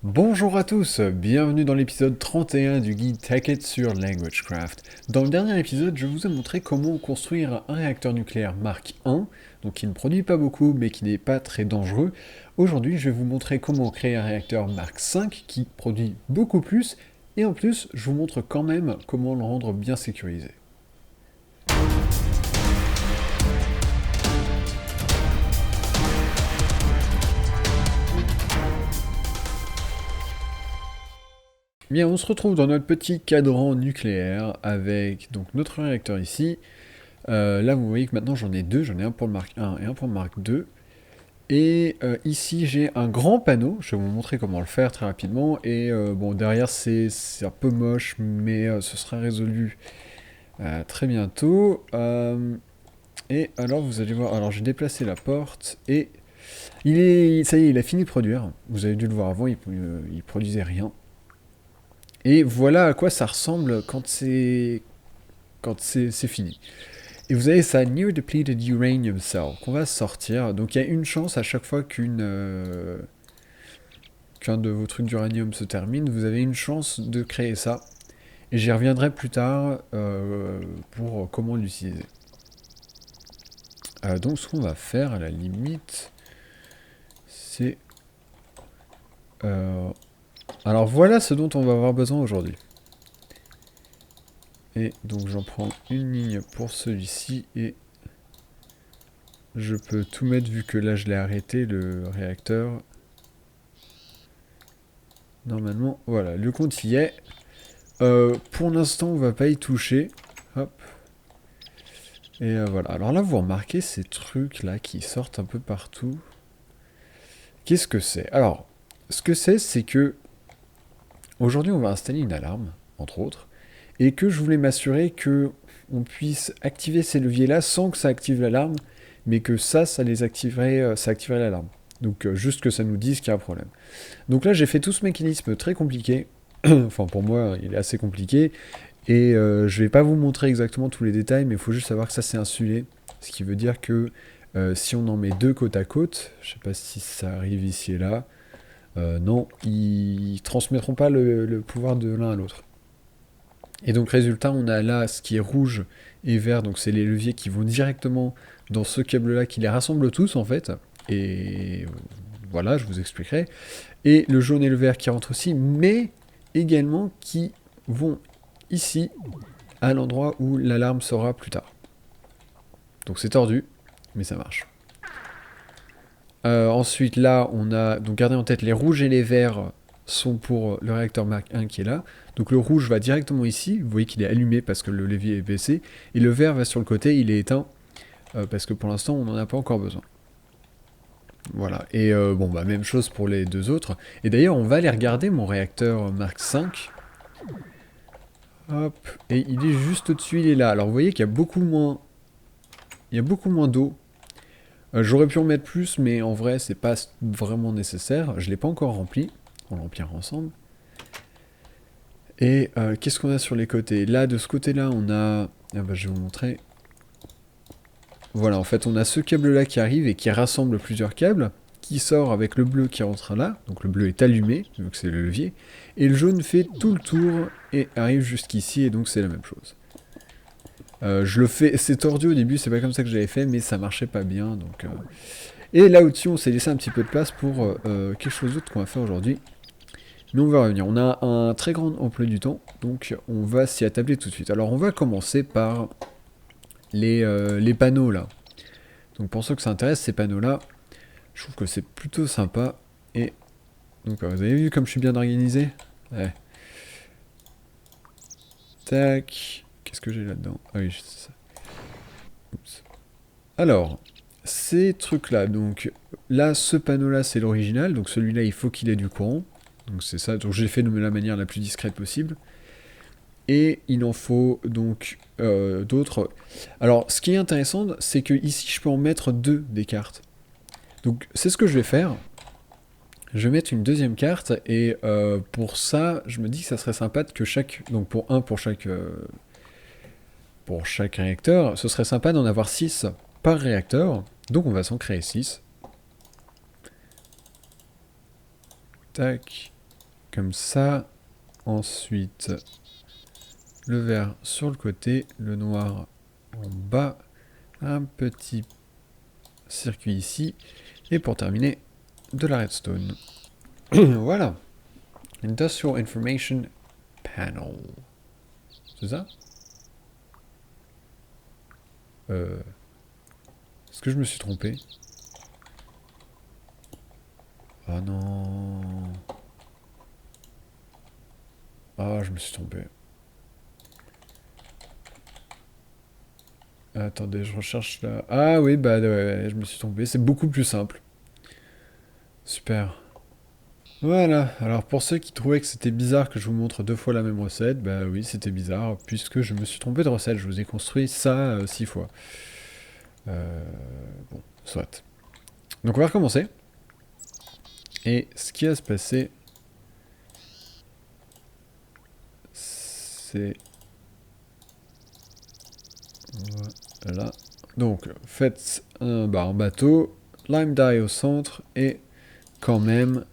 Bonjour à tous, bienvenue dans l'épisode 31 du guide Tacket sur LanguageCraft. Dans le dernier épisode, je vous ai montré comment construire un réacteur nucléaire Mark 1, donc qui ne produit pas beaucoup mais qui n'est pas très dangereux. Aujourd'hui, je vais vous montrer comment créer un réacteur Mark 5 qui produit beaucoup plus, et en plus, je vous montre quand même comment le rendre bien sécurisé. Bien, on se retrouve dans notre petit cadran nucléaire avec donc notre réacteur ici. Là, vous voyez que maintenant j'en ai deux, j'en ai un pour le Mark 1 et un pour le Mark 2. Et ici, j'ai un grand panneau, je vais vous montrer comment le faire très rapidement. Et bon, derrière, c'est un peu moche, mais ce sera résolu très bientôt. Et alors, vous allez voir, alors j'ai déplacé la porte et ça y est, il a fini de produire. Vous avez dû le voir avant, il produisait rien. Et voilà à quoi ça ressemble quand c'est fini. Et vous avez ça, New Depleted Uranium Cell, qu'on va sortir. Donc il y a une chance à chaque fois qu'un de vos trucs d'uranium se termine, vous avez une chance de créer ça. Et j'y reviendrai plus tard pour comment l'utiliser. Donc ce qu'on va faire à la limite, c'est... alors voilà ce dont on va avoir besoin aujourd'hui. Et donc j'en prends une ligne pour celui-ci et je peux tout mettre vu que là je l'ai arrêté le réacteur. Normalement, voilà, le compte y est. Pour l'instant, on va pas y toucher. Hop. Et voilà. Alors là, vous remarquez ces trucs là qui sortent un peu partout. Qu'est-ce que c'est? Alors, ce que c'est que aujourd'hui, on va installer une alarme, entre autres, et que je voulais m'assurer que on puisse activer ces leviers-là sans que ça active l'alarme, mais que ça les activerait, ça activerait l'alarme. Donc juste que ça nous dise qu'il y a un problème. Donc là, j'ai fait tout ce mécanisme très compliqué. Enfin, pour moi, il est assez compliqué. Et je vais pas vous montrer exactement tous les détails, mais il faut juste savoir que ça, c'est un insulé. Ce qui veut dire que si on en met deux côte à côte, je sais pas si ça arrive ici et là, non, ils transmettront pas le pouvoir de l'un à l'autre. Et donc, résultat, on a là ce qui est rouge et vert, donc c'est les leviers qui vont directement dans ce câble-là, qui les rassemble tous, en fait. Et voilà, je vous expliquerai. Et le jaune et le vert qui rentrent aussi, mais également qui vont ici, à l'endroit où l'alarme sera plus tard. Donc c'est tordu, mais ça marche. Ensuite, là, on a... Donc gardez en tête, les rouges et les verts sont pour le réacteur Mark 1 qui est là. Donc le rouge va directement ici, vous voyez qu'il est allumé parce que le levier est baissé. Et le vert va sur le côté, il est éteint, parce que pour l'instant, on n'en a pas encore besoin. Voilà, et bon, bah même chose pour les deux autres. Et d'ailleurs, on va aller regarder mon réacteur Mark 5. Hop, et il est juste au-dessus, il est là. Alors vous voyez qu'il y a beaucoup moins... Il y a beaucoup moins d'eau. J'aurais pu en mettre plus, mais en vrai, c'est pas vraiment nécessaire. Je l'ai pas encore rempli. On le remplira ensemble. Et qu'est-ce qu'on a sur les côtés? Là, de ce côté-là, on a... Ah bah, je vais vous montrer. Voilà, en fait, on a ce câble-là qui arrive et qui rassemble plusieurs câbles, qui sort avec le bleu qui rentre là. Donc le bleu est allumé, donc c'est le levier. Et le jaune fait tout le tour et arrive jusqu'ici, et donc c'est la même chose. Je le fais, c'est tordu au début, c'est pas comme ça que j'avais fait, mais ça marchait pas bien, donc... Et là au-dessus, on s'est laissé un petit peu de place pour quelque chose d'autre qu'on va faire aujourd'hui. Mais on va revenir. On a un très grand emploi du temps, donc on va s'y attabler tout de suite. Alors on va commencer par les panneaux là. Donc pour ceux que ça intéresse, ces panneaux-là, je trouve que c'est plutôt sympa. Et donc vous avez vu comme je suis bien organisé? Ouais. Tac. Qu'est-ce que j'ai là-dedans? Ah oui, c'est ça. Oups. Alors, ces trucs-là, donc là, ce panneau-là, c'est l'original, donc celui-là, il faut qu'il ait du courant. Donc c'est ça, donc j'ai fait de la manière la plus discrète possible. Et il en faut donc d'autres. Alors, ce qui est intéressant, c'est que ici, je peux en mettre deux des cartes. Donc c'est ce que je vais faire. Je vais mettre une deuxième carte, et pour ça, je me dis que ça serait sympa que chaque... Donc pour chaque réacteur, ce serait sympa d'en avoir 6 par réacteur. Donc on va s'en créer 6. Tac. Comme ça. Ensuite, le vert sur le côté, le noir en bas, un petit circuit ici, et pour terminer, de la redstone. Voilà. Industrial Information Panel. C'est ça? Est-ce que je me suis trompé? Oh non. Ah, je me suis trompé. Attendez, je recherche là. Ah oui, bah ouais, je me suis trompé. C'est beaucoup plus simple. Super. Voilà, alors pour ceux qui trouvaient que c'était bizarre que je vous montre 2 fois la même recette, bah oui, c'était bizarre, puisque je me suis trompé de recette, je vous ai construit ça 6 fois. Bon, soit. Donc on va recommencer. Et ce qui va se passer, c'est... Voilà. Donc, faites un bateau, lime dye au centre, et quand même,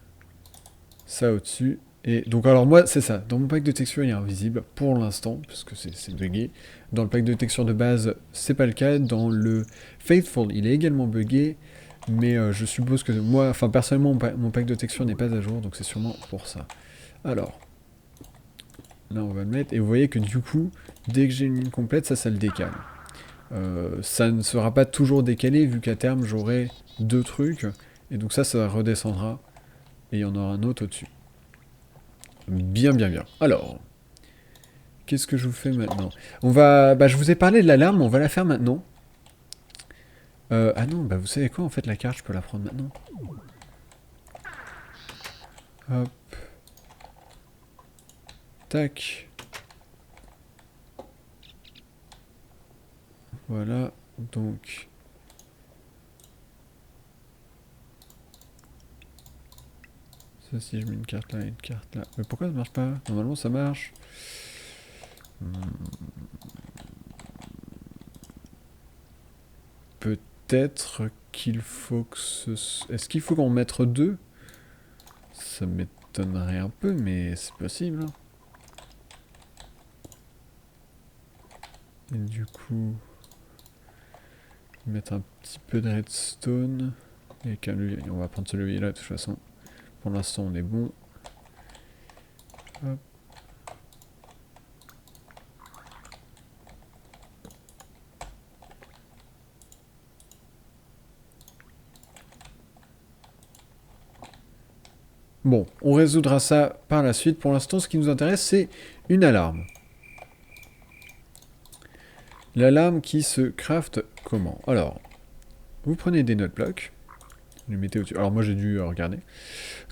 ça au-dessus. Et donc alors moi, c'est ça. Dans mon pack de texture, il est invisible pour l'instant, parce que c'est buggé. Dans le pack de texture de base, c'est pas le cas. Dans le Faithful, il est également buggé. Mais je suppose que moi, enfin personnellement, mon pack de texture n'est pas à jour, donc c'est sûrement pour ça. Alors, là on va le mettre, et vous voyez que du coup, dès que j'ai une ligne complète, ça le décale. Ça ne sera pas toujours décalé, vu qu'à terme j'aurai 2 trucs, et donc ça redescendra, et il y en aura un autre au-dessus. Bien, bien, bien. Alors, qu'est-ce que je vous fais maintenant? On va... Bah, je vous ai parlé de l'alarme, on va la faire maintenant. Ah non, bah vous savez quoi, en fait, la carte, je peux la prendre maintenant. Hop. Tac. Voilà, donc... Ça, si je mets une carte là et une carte là... Mais pourquoi ça marche pas? Normalement, ça marche. Peut-être qu'il faut que ce... Est-ce qu'il faut qu'en mette 2? Ça m'étonnerait un peu, mais c'est possible. Hein. Et du coup... Mettre un petit peu de redstone. Et on va prendre celui-là de toute façon. Pour l'instant, on est bon. Hop. Bon, on résoudra ça par la suite. Pour l'instant, ce qui nous intéresse, c'est une alarme. L'alarme qui se craft comment? Alors, vous prenez des note blocks. Vous les mettez au-dessus. Alors moi, j'ai dû regarder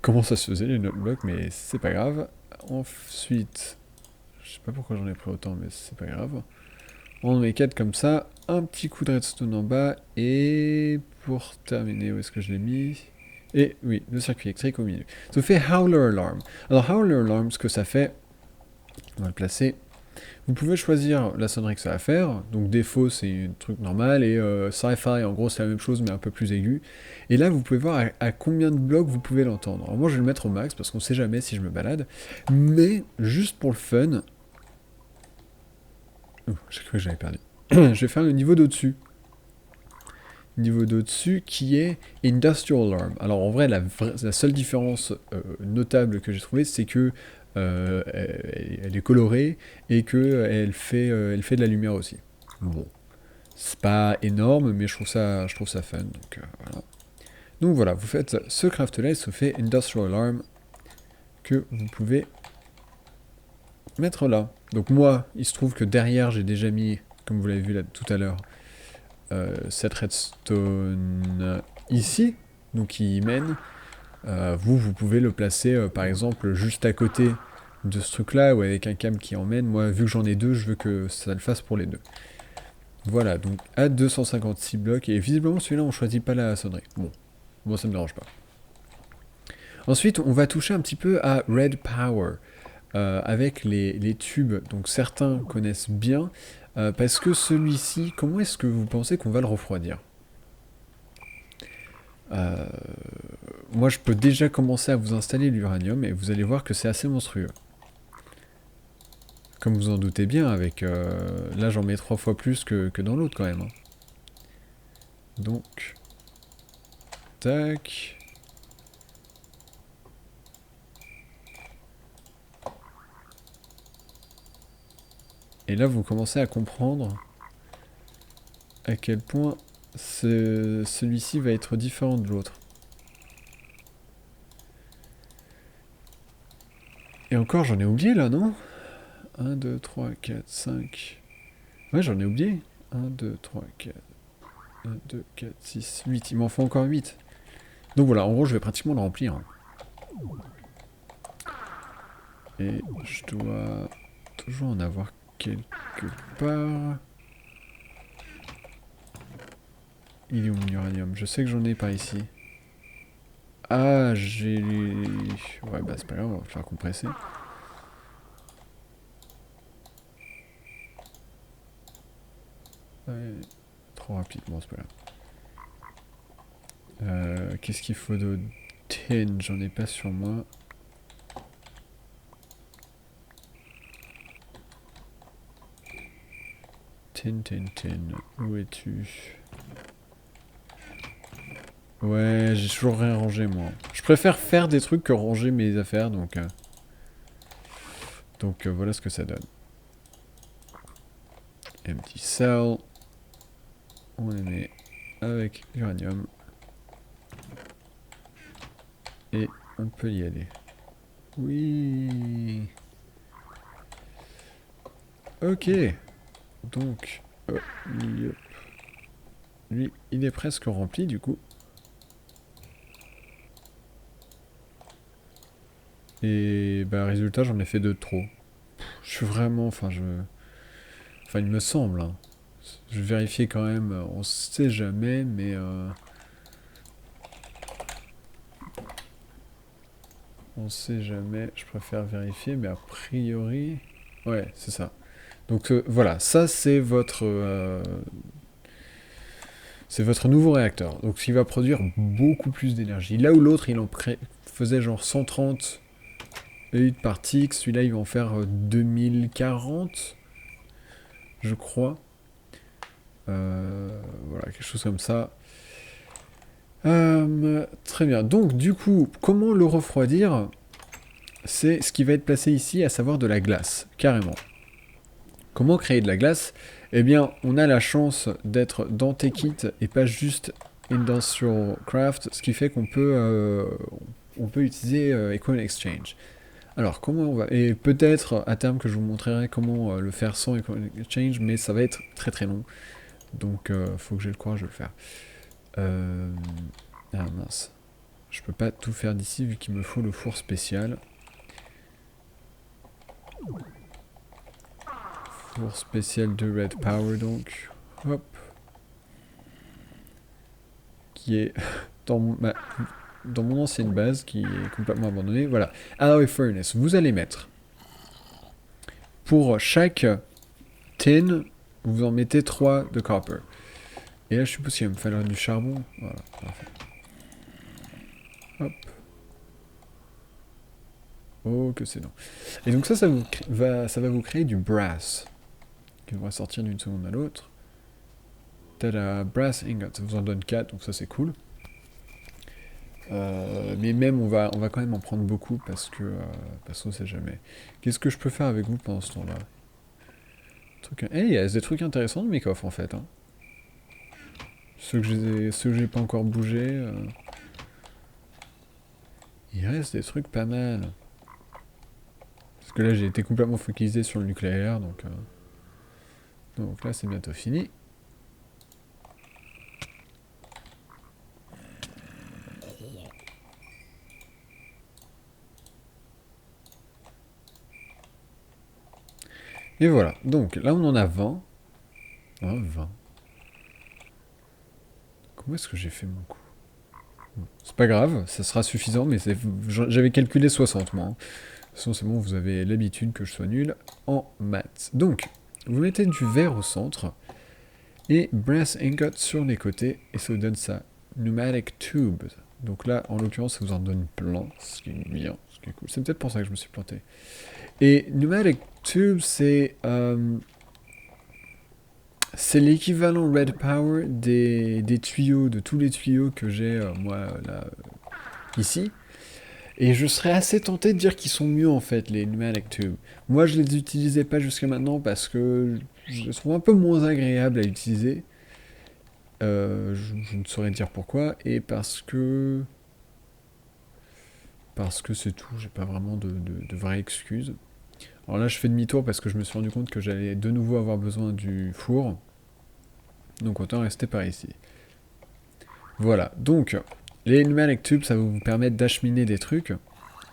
comment ça se faisait, les note blocks, mais c'est pas grave. Ensuite, je sais pas pourquoi j'en ai pris autant, mais c'est pas grave. On en met 4 comme ça. Un petit coup de redstone en bas. Et pour terminer, où est-ce que je l'ai mis? Et oui, le circuit électrique au milieu. Ça fait Howler Alarm. Alors Howler Alarm, ce que ça fait, on va le placer. Vous pouvez choisir la sonnerie que ça va faire. Donc défaut, c'est un truc normal. Et Sci-Fi, en gros, c'est la même chose, mais un peu plus aigu. Et là, vous pouvez voir à combien de blocs vous pouvez l'entendre. Alors moi, je vais le mettre au max, parce qu'on sait jamais si je me balade. Mais, juste pour le fun... j'ai cru que j'avais perdu. Je vais faire le niveau d'au-dessus. Niveau d'au-dessus qui est Industrial Alarm. Alors en vrai, la seule différence notable que j'ai trouvée, c'est que elle est colorée et qu'elle fait, elle fait de la lumière aussi. Bon, c'est pas énorme, mais je trouve ça fun. Donc voilà. Donc voilà, vous faites ce craft-là, il se fait Industrial Alarm que vous pouvez mettre là. Donc moi, il se trouve que derrière, j'ai déjà mis, comme vous l'avez vu là tout à l'heure, cette redstone ici, donc qui y mène. Vous pouvez le placer par exemple juste à côté de ce truc là ou avec un câble qui emmène. Moi, vu que j'en ai 2, je veux que ça le fasse pour les 2. Voilà, donc à 256 blocs, et visiblement celui-là on choisit pas la sonnerie. Bon, moi ça me dérange pas. Ensuite, on va toucher un petit peu à Red Power. Avec les tubes, donc certains connaissent bien, parce que celui-ci, comment est-ce que vous pensez qu'on va le refroidir? Euh, Moi, je peux déjà commencer à vous installer l'uranium et vous allez voir que c'est assez monstrueux. Comme vous en doutez bien, avec là j'en mets 3 fois plus que dans l'autre quand même, hein. Donc, tac. Et là vous commencez à comprendre à quel point celui-ci va être différent de l'autre. Et encore, j'en ai oublié là, non? 1, 2, 3, 4, 5... Ouais, j'en ai oublié. 1, 2, 3, 4... 1, 2, 4, 6, 8. Il m'en faut encore 8. Donc voilà, en gros, je vais pratiquement le remplir. Et je dois toujours en avoir quelque part. Il est où mon uranium? Je sais que j'en ai par ici. Ah, j'ai... Ouais, bah c'est pas grave, on va le faire compresser. Ouais, trop rapide, bon c'est pas grave. Qu'est-ce qu'il faut de tin? J'en ai pas sur moi. Tin. Où es-tu? Ouais, j'ai toujours rien rangé moi. Je préfère faire des trucs que ranger mes affaires, donc voilà ce que ça donne. Empty cell. On les met avec l'uranium. Et on peut y aller. Oui. Ok. Donc, lui, il est presque rempli du coup. Et bah résultat, j'en ai fait 2 de trop. Je suis vraiment, enfin il me semble, hein. Je vais vérifier quand même, on sait jamais, mais on sait jamais, je préfère vérifier, mais a priori... Ouais, c'est ça. Donc voilà, ça c'est votre nouveau réacteur. Donc il va produire beaucoup plus d'énergie. Là où l'autre, il en faisait genre 130 EU par tick, celui-là, il va en faire 2040, je crois. Voilà, quelque chose comme ça. Très bien. Donc, du coup, comment le refroidir? C'est ce qui va être placé ici, à savoir de la glace, carrément. Comment créer de la glace? Eh bien, on a la chance d'être dans Techit et pas juste Industrial Craft, ce qui fait qu'on peut, on peut utiliser Equal Exchange. Alors, comment on va... Et peut-être, à terme, que je vous montrerai comment le faire sans Equal Exchange, mais ça va être très très long. Donc, faut que j'ai le courage de le faire. Ah mince. Je peux pas tout faire d'ici vu qu'il me faut le four spécial. Four spécial de Red Power donc. Hop. Qui est dans mon ancienne base qui est complètement abandonnée. Voilà. Alloy Furnace. Vous allez mettre pour chaque tin, vous en mettez 3 de copper. Et là je suppose qu'il va me falloir du charbon. Voilà. Parfait. Hop. Oh que c'est long. Et donc ça va vous créer du brass. Qui va sortir d'une seconde à l'autre. Tada, brass ingot, ça vous en donne 4, donc ça c'est cool. Mais même on va quand même en prendre beaucoup parce qu'on sait jamais. Qu'est-ce que je peux faire avec vous pendant ce temps-là? Il y a des trucs intéressants de mes coffres en fait. Hein. Ceux que j'ai pas encore bougé. Il reste des trucs pas mal. Parce que là j'ai été complètement focalisé sur le nucléaire, donc là c'est bientôt fini. Et voilà, donc là on en a 20. Oh, 20. Comment est-ce que j'ai fait mon coup? C'est pas grave, ça sera suffisant, mais j'avais calculé 60 moi. Hein. De toute façon, c'est bon, vous avez l'habitude que je sois nul en maths. Donc, vous mettez du verre au centre et brass ingot sur les côtés, et ça vous donne ça. pneumatic tubes. Donc là, en l'occurrence, ça vous en donne plein, ce qui est bien, ce qui est cool. C'est peut-être pour ça que je me suis planté. Et pneumatic tubes, c'est l'équivalent Red Power des tuyaux, de tous les tuyaux que j'ai, moi, là, ici. Et je serais assez tenté de dire qu'ils sont mieux, en fait, les pneumatic tubes. Moi, je les utilisais pas jusqu'à maintenant parce que je les trouve un peu moins agréables à utiliser. Je ne saurais dire pourquoi. Et parce que c'est tout, j'ai pas vraiment de vraies excuses. Alors là, je fais demi-tour parce que je me suis rendu compte que j'allais de nouveau avoir besoin du four. Donc autant rester par ici. Voilà, donc les pneumatic tubes, ça va vous permettre d'acheminer des trucs.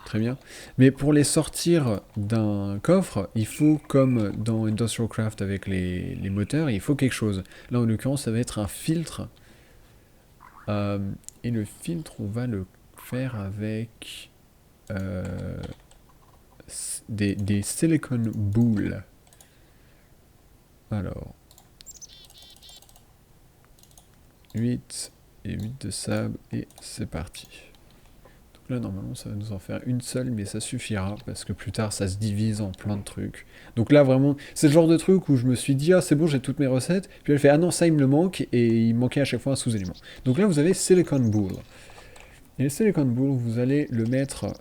Très bien. Mais pour les sortir d'un coffre, il faut, comme dans Industrial Craft avec les moteurs, il faut quelque chose. Là, en l'occurrence, ça va être un filtre. Et le filtre, on va le faire avec des silicone boules. Alors, 8 et 8 de sable, et c'est parti. Donc là, normalement, ça va nous en faire une seule, mais ça suffira, parce que plus tard, ça se divise en plein de trucs. Donc là, vraiment, c'est le genre de truc où je me suis dit, ah, c'est bon, j'ai toutes mes recettes, puis elle fait, ah non, ça, il me le manque, et il manquait à chaque fois un sous-élément. Donc là, vous avez silicone boule. Et le silicone boule, vous allez le mettre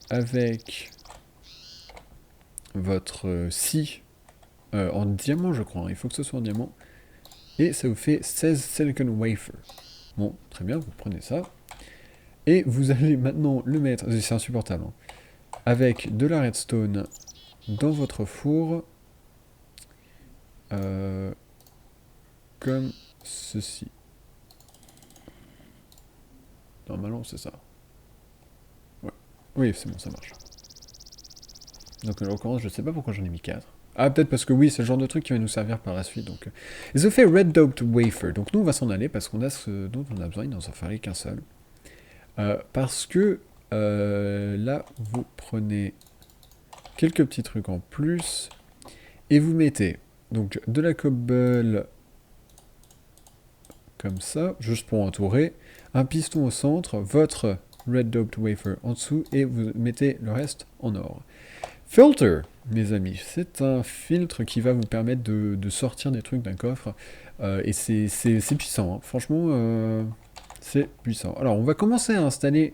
avec votre scie en diamant, je crois, hein. Il faut que ce soit en diamant. Et ça vous fait 16 silicon wafer. Bon, très bien, vous prenez ça. Et vous allez maintenant le mettre, c'est insupportable, hein, avec de la redstone dans votre four, comme ceci. Normalement, c'est ça. Ouais. Oui, c'est bon, ça marche. Donc en l'occurrence, je sais pas pourquoi j'en ai mis 4. Ah, peut-être parce que oui, c'est le genre de truc qui va nous servir par la suite. Donc, et ça fait Red Doped Wafer. Donc nous, on va s'en aller parce qu'on a ce dont on a besoin. Il n'en fallait qu'un seul. Parce que là, vous prenez quelques petits trucs en plus et vous mettez donc de la cobble comme ça, juste pour entourer, un piston au centre, votre Red Doped Wafer en dessous et vous mettez le reste en or. Filter, mes amis, c'est un filtre qui va vous permettre de sortir des trucs d'un coffre et c'est puissant, hein. Franchement, c'est puissant. Alors, on va commencer à installer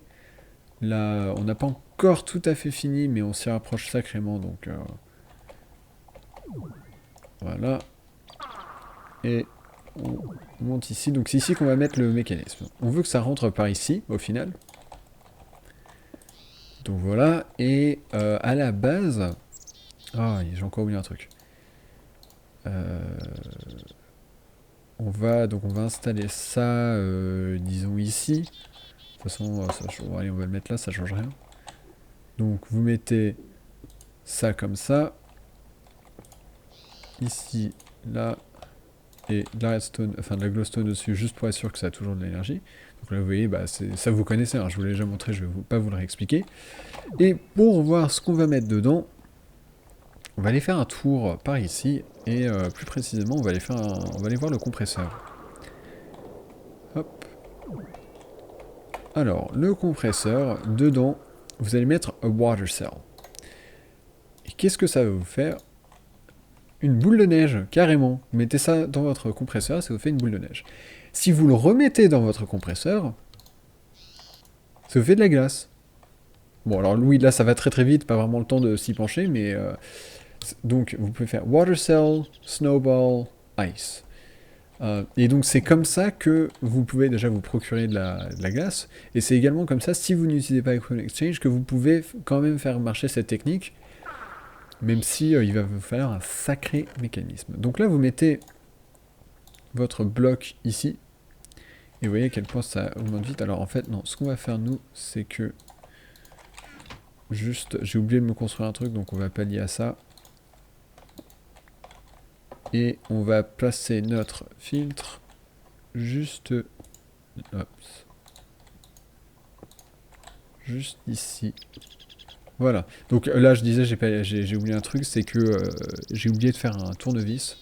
là, on n'a pas encore tout à fait fini, mais on s'y rapproche sacrément, donc voilà. Et on monte ici, donc c'est ici qu'on va mettre le mécanisme. On veut que ça rentre par ici, au final. Donc voilà, et à la base... Ah, j'ai encore oublié un truc. On va installer ça, disons ici. De toute façon, allez, on va le mettre là, ça change rien. Donc vous mettez ça comme ça. Ici, là, et de la redstone, enfin de la glowstone dessus, juste pour être sûr que ça a toujours de l'énergie. Donc là, vous voyez, bah, ça vous connaissez, hein, je vous l'ai déjà montré, je vais pas vous le réexpliquer. Et pour voir ce qu'on va mettre dedans, on va aller faire un tour par ici, et plus précisément, on va aller voir le compresseur. Hop. Alors, le compresseur, dedans, vous allez mettre un water cell. Et qu'est-ce que ça va vous faire? Une boule de neige, carrément. Vous mettez ça dans votre compresseur, ça vous fait une boule de neige. Si vous le remettez dans votre compresseur, ça vous fait de la glace. Bon, alors oui, là, ça va très très vite, pas vraiment le temps de s'y pencher, mais... donc, vous pouvez faire water cell, snowball, ice. Et donc, c'est comme ça que vous pouvez déjà vous procurer de la glace. Et c'est également comme ça, si vous n'utilisez pas Equipment Exchange, que vous pouvez quand même faire marcher cette technique, même si il va vous falloir un sacré mécanisme. Donc là, vous mettez votre bloc ici, et vous voyez à quel point ça augmente vite. Alors en fait, non, ce qu'on va faire nous, c'est que... Juste, j'ai oublié de me construire un truc, donc on va pallier à ça. Et on va placer notre filtre juste... Hop. Juste ici. Voilà. Donc là, je disais, j'ai oublié un truc, c'est que j'ai oublié de faire un tournevis.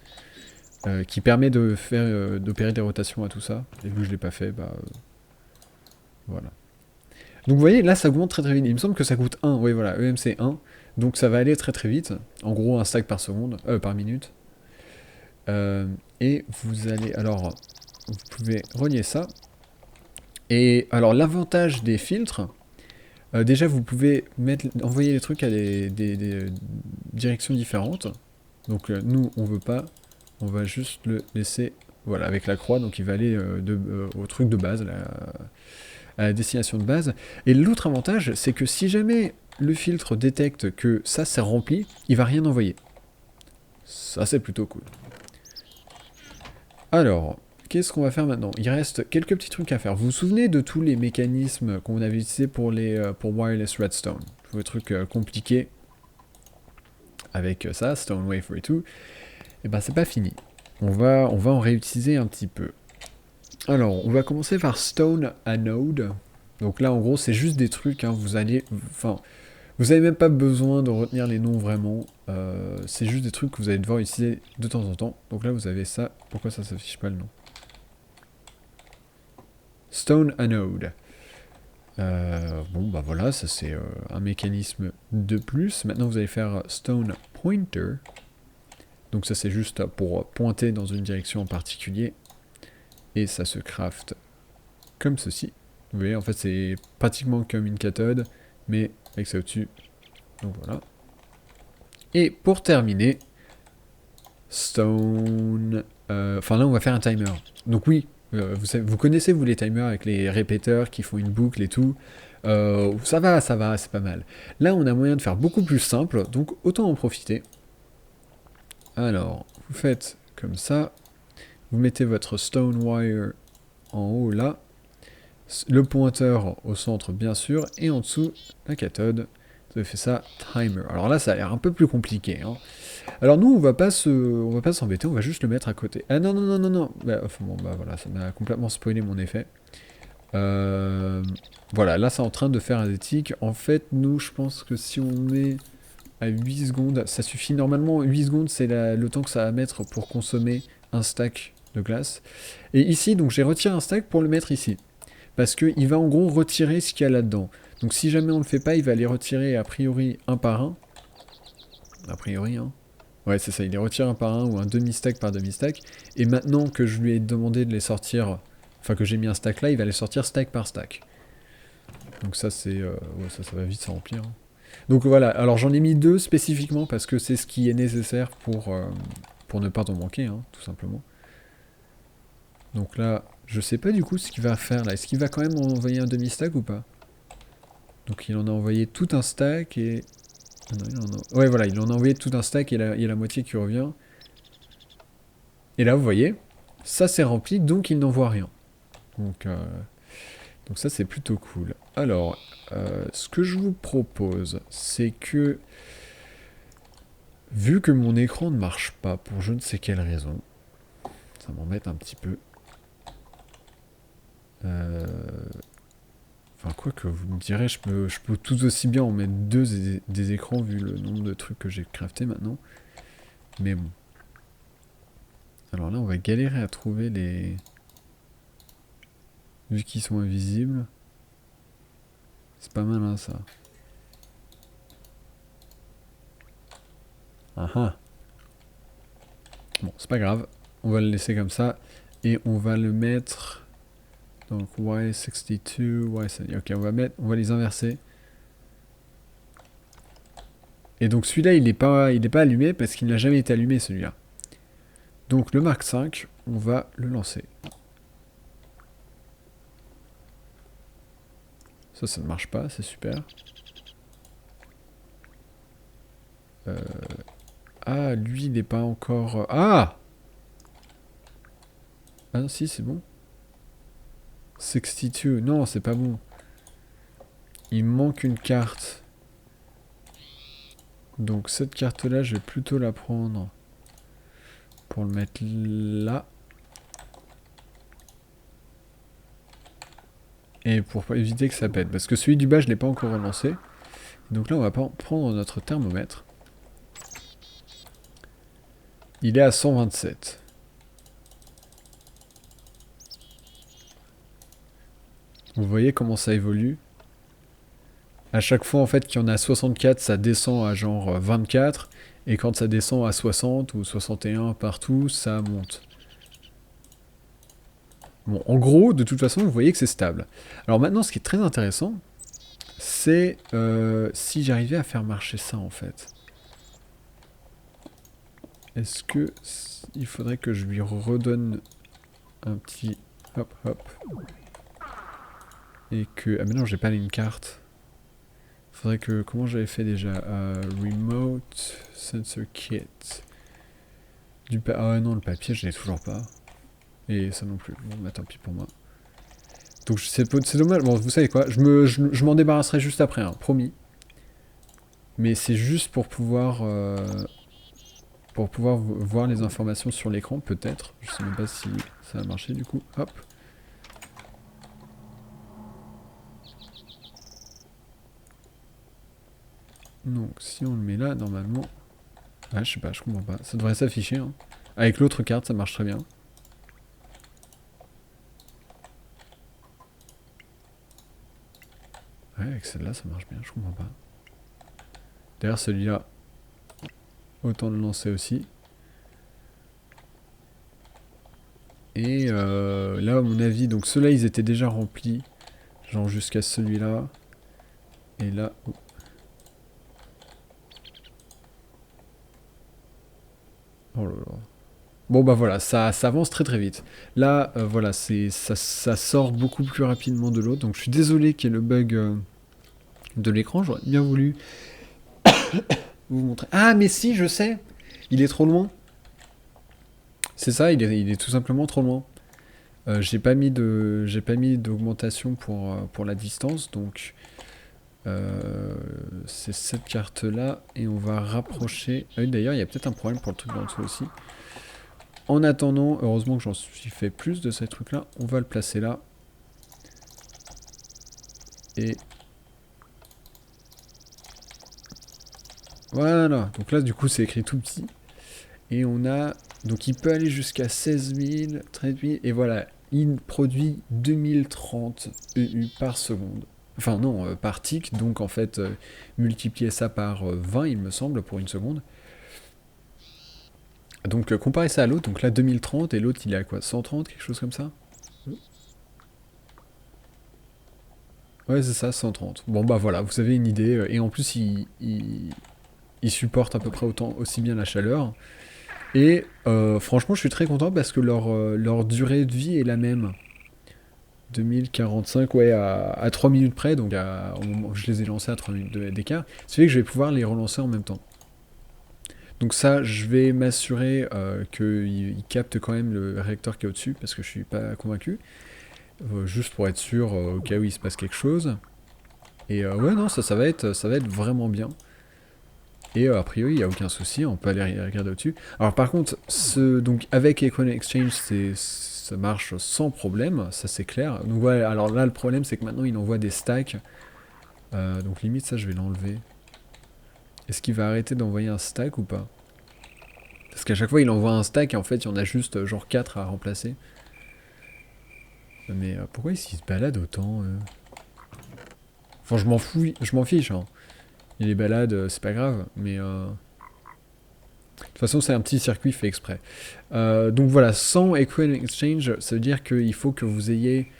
qui permet de faire d'opérer des rotations à tout ça. Et vu que je l'ai pas fait, bah voilà. Donc vous voyez, là ça augmente très très vite. Il me semble que ça coûte 1. Oui voilà, EMC 1. Donc ça va aller très très vite. En gros un stack par seconde, par minute. Et vous allez, alors, vous pouvez relier ça. Et alors l'avantage des filtres, déjà vous pouvez envoyer les trucs à des directions différentes. Donc nous on veut pas, on va juste le laisser, voilà, avec la croix, donc il va aller au truc de base, à la destination de base. Et l'autre avantage, c'est que si jamais le filtre détecte que ça c'est rempli, il va rien envoyer. Ça c'est plutôt cool. Alors, qu'est-ce qu'on va faire maintenant? Il reste quelques petits trucs à faire. Vous vous souvenez de tous les mécanismes qu'on avait utilisés pour Wireless Redstone? Tous les trucs compliqués avec ça, Stone Wafer et tout. Et ben c'est pas fini. On va en réutiliser un petit peu. Alors, on va commencer par Stone Anode. Donc là, en gros, c'est juste des trucs, hein, vous allez... Enfin, vous avez même pas besoin de retenir les noms vraiment. C'est juste des trucs que vous allez devoir utiliser de temps en temps. Donc là, vous avez ça. Pourquoi ça s'affiche pas le nom? Stone Anode. Bon, bah voilà, ça c'est un mécanisme de plus. Maintenant, vous allez faire Stone Pointer. Donc ça c'est juste pour pointer dans une direction en particulier. Et ça se craft comme ceci. Vous voyez, en fait c'est pratiquement comme une cathode, mais avec ça au-dessus. Donc voilà. Et pour terminer, Stone... Enfin là on va faire un timer. Donc oui, vous connaissez vous les timers avec les répéteurs qui font une boucle et tout. Ça va, c'est pas mal. Là on a moyen de faire beaucoup plus simple, donc autant en profiter. Alors, vous faites comme ça. Vous mettez votre stone wire en haut là. Le pointeur au centre bien sûr. Et en dessous, la cathode. Vous avez fait ça, timer. Alors là, ça a l'air un peu plus compliqué. Hein. Alors nous, on va pas s'embêter, on va juste le mettre à côté. Ah non, non, non, non, non. Bah, enfin, bon, bah voilà, ça m'a complètement spoilé mon effet. Voilà, là, c'est en train de faire un éthique. En fait, nous, je pense que si on met à 8 secondes, ça suffit. Normalement, 8 secondes, c'est le temps que ça va mettre pour consommer un stack de glace. Et ici, donc j'ai retiré un stack pour le mettre ici. Parce qu'il va en gros retirer ce qu'il y a là-dedans. Donc si jamais on ne le fait pas, il va les retirer a priori un par un. A priori, hein. Ouais, c'est ça, il les retire un par un ou un demi-stack par demi-stack. Et maintenant que je lui ai demandé de les sortir, enfin que j'ai mis un stack là, il va les sortir stack par stack. Donc ça, c'est... ouais, ça va vite se remplir. Hein. Donc voilà, alors j'en ai mis 2 spécifiquement parce que c'est ce qui est nécessaire pour ne pas en manquer, hein, tout simplement. Donc là, je sais pas du coup ce qu'il va faire là. Est-ce qu'il va quand même envoyer un demi-stack ou pas? Donc il en a envoyé tout un stack et... Non, ouais voilà, il en a envoyé tout un stack et il y a la moitié qui revient. Et là, vous voyez, ça c'est rempli, donc il n'envoie rien. Donc ça c'est plutôt cool. Alors, ce que je vous propose, c'est que... Vu que mon écran ne marche pas pour je ne sais quelle raison, ça m'embête un petit peu. Enfin, quoi que vous me direz, je peux tout aussi bien en mettre 2 des écrans vu le nombre de trucs que j'ai crafté maintenant. Mais bon. Alors là, on va galérer à trouver les... Vu qu'ils sont invisibles. C'est pas mal, hein, ça. Ah ah. Bon, c'est pas grave. On va le laisser comme ça. Et on va le mettre... Donc Y62, Y70. Ok, on va les inverser. Et donc celui-là, il n'est pas allumé parce qu'il n'a jamais été allumé, celui-là. Donc le Mark V, on va le lancer. Ça ne marche pas, c'est super. Ah, lui, il n'est pas encore... Ah! Ah non, si, c'est bon. 62, non, c'est pas bon. Il manque une carte. Donc cette carte-là, je vais plutôt la prendre pour le mettre là. Et pour éviter que ça pète. Parce que celui du bas, je ne l'ai pas encore relancé. Donc là, on va prendre notre thermomètre. Il est à 127. Vous voyez comment ça évolue. À chaque fois, en fait, qu'il y en a 64, ça descend à genre 24. Et quand ça descend à 60 ou 61 partout, ça monte. Bon, en gros, de toute façon, vous voyez que c'est stable. Alors maintenant, ce qui est très intéressant, c'est si j'arrivais à faire marcher ça, en fait. Est-ce que il faudrait que je lui redonne un petit hop hop et que ah mais non j'ai pas une carte. Faudrait que comment j'avais fait déjà remote sensor kit ah non le papier je l'ai toujours pas et ça non plus. Bon bah tant pis pour moi. Donc c'est dommage. Bon vous savez quoi, je m'en débarrasserai juste après hein, promis. Mais c'est juste pour pouvoir voir les informations sur l'écran, peut-être. Je sais même pas si ça a marché du coup. Hop. Donc si on le met là, normalement... Ah, je sais pas, je comprends pas. Ça devrait s'afficher. Hein. Avec l'autre carte, ça marche très bien. Ouais, avec celle-là, ça marche bien, je comprends pas. D'ailleurs, celui-là, autant le lancer aussi. Et là, à mon avis, donc ceux-là, ils étaient déjà remplis. Genre jusqu'à celui-là. Et là... Oh. Oh là là. Bon bah voilà, ça avance très très vite. Là, voilà, ça sort beaucoup plus rapidement de l'autre. Donc je suis désolé qu'il y ait le bug de l'écran. J'aurais bien voulu vous montrer. Ah mais si, je sais. Il est trop loin. C'est ça, il est tout simplement trop loin. J'ai pas mis d'augmentation pour la distance, donc c'est cette carte là et on va rapprocher. Ah oui, d'ailleurs, il y a peut-être un problème pour le truc d'en dessous aussi. En attendant, heureusement que j'en suis fait plus de ces trucs là, on va le placer là. Et voilà, donc là du coup c'est écrit tout petit. Et on a, donc il peut aller jusqu'à 16 000, 13 000, et voilà, il produit 2030 EU par seconde. Enfin non, par tick, donc en fait, multiplier ça par 20, il me semble, pour une seconde. Donc comparez ça à l'autre, donc là 2030, et l'autre il est à quoi 130, quelque chose comme ça. Ouais, c'est ça, 130. Bon bah voilà, vous avez une idée, et en plus il supporte à peu près aussi bien la chaleur. Et franchement, je suis très content parce que leur durée de vie est la même. 2045, ouais, à 3 minutes près, donc au moment où je les ai lancés à 3 minutes d'écart. Ce qui fait que je vais pouvoir les relancer en même temps. Donc ça, je vais m'assurer qu'il capte quand même le réacteur qui est au-dessus, parce que je suis pas convaincu. Juste pour être sûr, au cas où il se passe quelque chose. Et ouais, non, ça va être vraiment bien. Et a priori, il n'y a aucun souci, on peut aller regarder au-dessus. Alors par contre, donc avec Econ Exchange, ça marche sans problème, ça c'est clair. Donc voilà, alors là le problème c'est que maintenant il envoie des stacks. Donc limite ça je vais l'enlever. Est-ce qu'il va arrêter d'envoyer un stack ou pas? Parce qu'à chaque fois il envoie un stack et en fait il y en a juste genre 4 à remplacer. Mais pourquoi il se balade autant Enfin je m'en fous, je m'en fiche. Hein. Il les balade, c'est pas grave, mais... De toute façon, c'est un petit circuit fait exprès. Donc voilà, sans Equal Exchange, ça veut dire qu'il faut que vous ayez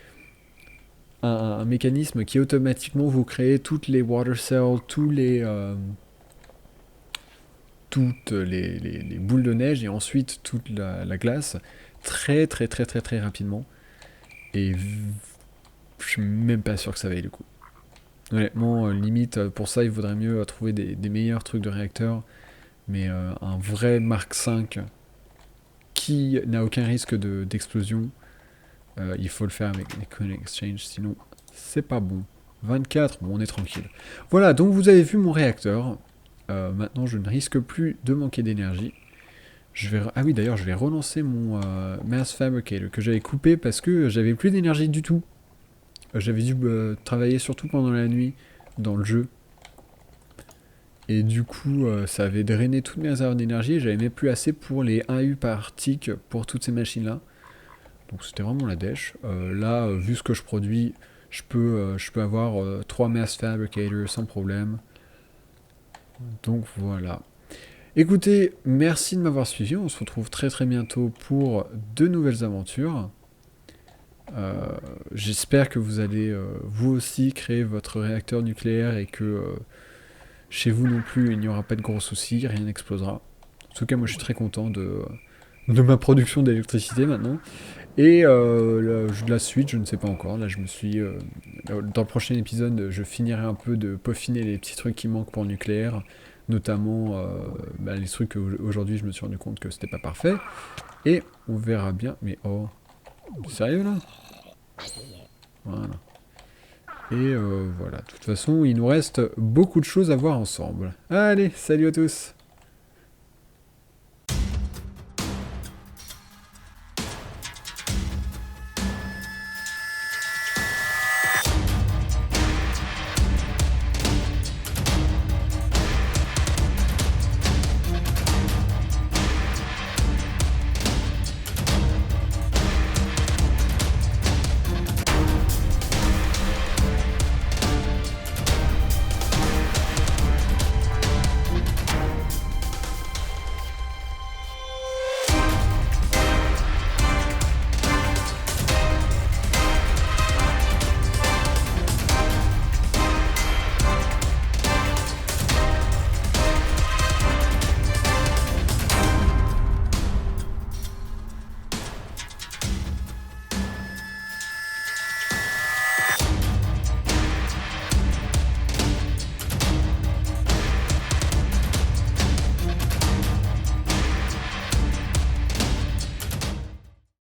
un mécanisme qui automatiquement vous crée toutes les water cells, toutes les boules de neige et ensuite toute la glace très très très très très rapidement. Et je suis même pas sûr que ça vaille le coup. Honnêtement, limite, pour ça, il vaudrait mieux trouver des meilleurs trucs de réacteurs. Mais un vrai Mark V qui n'a aucun risque d'explosion, il faut le faire avec les Coin Exchange, sinon c'est pas bon. 24, bon on est tranquille. Voilà, donc vous avez vu mon réacteur. Maintenant je ne risque plus de manquer d'énergie. Ah oui d'ailleurs je vais relancer mon Mass Fabricator que j'avais coupé parce que j'avais plus d'énergie du tout. J'avais dû travailler surtout pendant la nuit dans le jeu. Et du coup, ça avait drainé toutes mes réserves d'énergie et j'avais même plus assez pour les 1 U par tick pour toutes ces machines-là. Donc c'était vraiment la dèche. Là, vu ce que je produis, je peux avoir 3 mass fabricators sans problème. Donc voilà. Écoutez, merci de m'avoir suivi. On se retrouve très très bientôt pour de nouvelles aventures. J'espère que vous allez vous aussi créer votre réacteur nucléaire et que chez vous non plus il n'y aura pas de gros soucis, rien n'explosera. En tout cas, moi je suis très content de ma production d'électricité maintenant. Et la suite, je ne sais pas encore. Là, je me suis. Dans le prochain épisode, je finirai un peu de peaufiner les petits trucs qui manquent pour le nucléaire. Notamment les trucs qu'aujourd'hui je me suis rendu compte que c'était pas parfait. Et on verra bien. Mais oh, sérieux là? Voilà. Et voilà. De toute façon, il nous reste beaucoup de choses à voir ensemble. Allez, salut à tous!